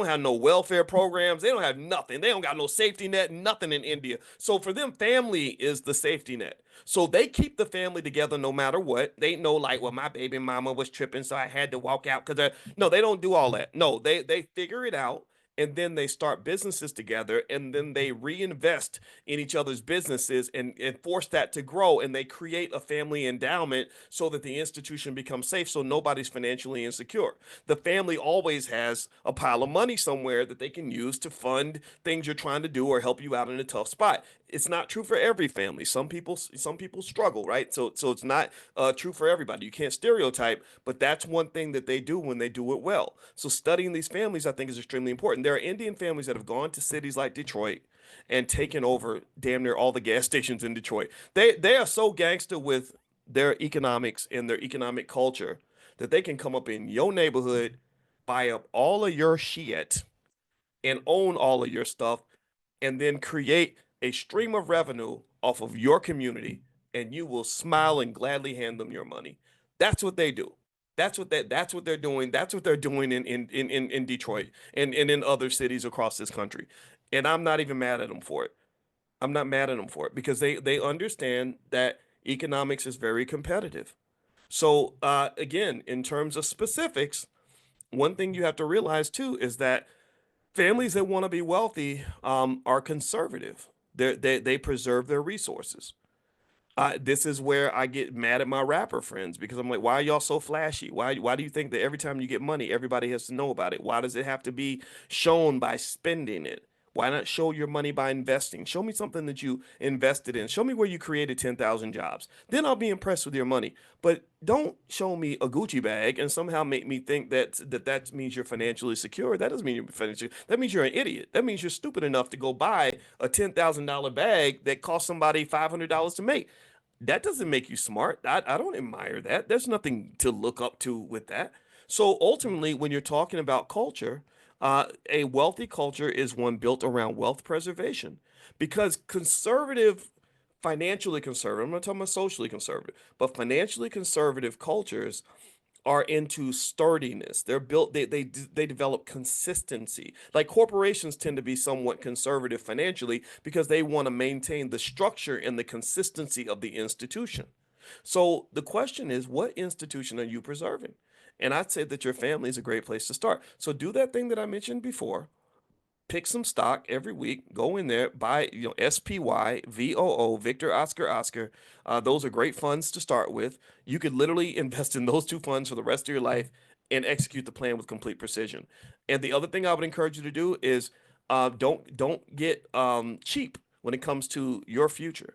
don't have no welfare programs. They don't have nothing. They don't got no safety net, nothing in India. So for them, family is the safety net. So they keep the family together no matter what. They know, like, well, my baby mama was tripping, so I had to walk out because no, they don't do all that. No, they figure it out, and then they start businesses together, and then they reinvest in each other's businesses and force that to grow, and they create a family endowment so that the institution becomes safe, so nobody's financially insecure. The family always has a pile of money somewhere that they can use to fund things you're trying to do or help you out in a tough spot. It's not true for every family. Some people struggle, right? So it's not true for everybody. You can't stereotype, but that's one thing that they do when they do it well. So studying these families, I think, is extremely important. There are Indian families that have gone to cities like Detroit and taken over damn near all the gas stations in Detroit. They are so gangster with their economics and their economic culture that they can come up in your neighborhood, buy up all of your shit, and own all of your stuff, and then create a stream of revenue off of your community, and you will smile and gladly hand them your money. That's what they do. That's what they're doing. That's what they're doing in Detroit and in other cities across this country. And I'm not even mad at them for it. I'm not mad at them for it because they understand that economics is very competitive. So again, in terms of specifics, one thing you have to realize too is that families that want to be wealthy are conservative. They preserve their resources. This is where I get mad at my rapper friends because I'm like, why are y'all so flashy? Why do you think that every time you get money, everybody has to know about it? Why does it have to be shown by spending it? Why not show your money by investing? Show me something that you invested in. Show me where you created 10,000 jobs. Then I'll be impressed with your money. But don't show me a Gucci bag and somehow make me think that means you're financially secure. That doesn't mean you're financially. That means you're an idiot. That means you're stupid enough to go buy a $10,000 bag that cost somebody $500 to make. That doesn't make you smart. I don't admire that. There's nothing to look up to with that. So ultimately, when you're talking about culture, a wealthy culture is one built around wealth preservation because financially conservative, I'm not talking about socially conservative, but financially conservative cultures are into sturdiness. They're built, they develop consistency. Like corporations tend to be somewhat conservative financially because they want to maintain the structure and the consistency of the institution. So the question is, what institution are you preserving? And I'd say that your family is a great place to start. So do that thing that I mentioned before, pick some stock every week, go in there, buy, SPYVOO, Victor Oscar Oscar. Those are great funds to start with. You could literally invest in those two funds for the rest of your life and execute the plan with complete precision. And the other thing I would encourage you to do is don't get cheap when it comes to your future.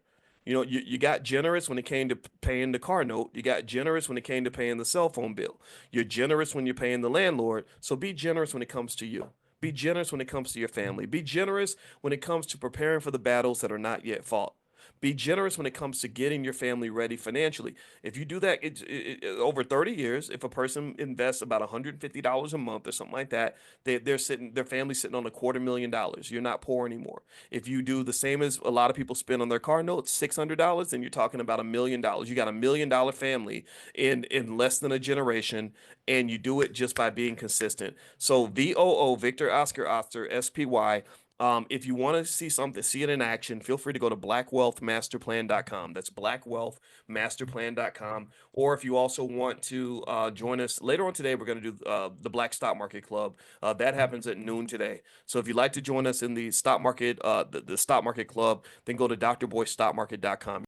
You got generous when it came to paying the car note. You got generous when it came to paying the cell phone bill. You're generous when you're paying the landlord. So be generous when it comes to you. Be generous when it comes to your family. Be generous when it comes to preparing for the battles that are not yet fought. Be generous when it comes to getting your family ready financially. If you do that over 30 years, if a person invests about $150 a month or something like that, their family's sitting on $250,000. You're not poor anymore. If you do the same as a lot of people spend on their car notes, $600, then you're talking about $1 million. You got $1 million family in less than a generation, and you do it just by being consistent. So VOO, Victor Oscar Oscar, SPY. If you want to see something, see it in action, feel free to go to blackwealthmasterplan.com. That's blackwealthmasterplan.com. Or if you also want to join us later on today, we're going to do the Black Stock Market Club. That happens at noon today. So if you'd like to join us in the stock market, the stock market club, then go to drboystockmarket.com.